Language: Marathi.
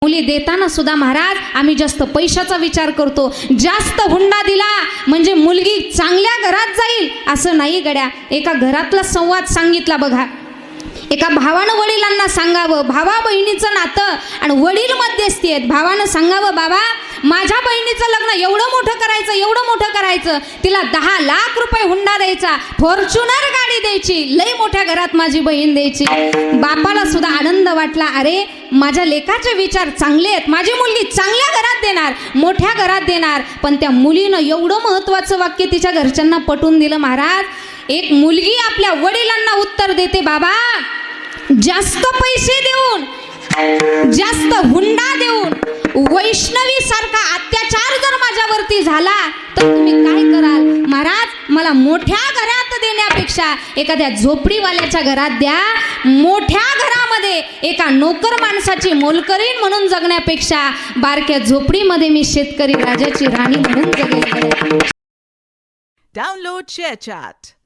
मुली देताना सुद्धा महाराज आम्ही जास्त पैशाचा विचार करतो, जास्त हुंडा दिला म्हणजे मुलगी चांगल्या घरात जाईल असं नाही गड्या. एका घरातला संवाद सांगितला बघा. एका भावानं वडिलांना सांगावं, भावा बहिणीचं नातं आणि वडील मध्यस्थी आहेत. भावानं सांगावं, बाबा माझ्या बहिणीचं लग्न एवढं मोठं करायचं, एवढं मोठं करायचं, तिला 10 लाख रुपये हुंडा द्यायचा, फॉर्च्युनर गाडी द्यायची, लई मोठ्या घरात माझी बहीण द्यायची. बापाला सुद्धा आनंद वाटला, अरे माझ्या लेकाचे विचार चांगले आहेत, माझी मुलगी चांगल्या घरात देणार, मोठ्या घरात देणार. पण त्या मुलीनं एवढं महत्त्वाचं वाक्य तिच्या घरच्यांना पटवून दिलं महाराज. एक मुलगी आपल्या वडिलांना उत्तर देते, बाबा जास्त पैसे देऊन, जास्त हुंडा देऊन, वैष्णवी सारखा अत्याचार जर माझ्यावरती झाला तर तुम्ही काय कराल? महाराज मला मोठ्या घरात देण्यापेक्षा एखाद्या झोपडीवाल्याच्या घरात द्या. मोठ्या घरामध्ये एका नोकर माणसाची मोलकरीण म्हणून जगण्यापेक्षा बारक्या झोपडीमध्ये मी शेतकरी राजाची राणी म्हणून जगेल. Download ShareChat.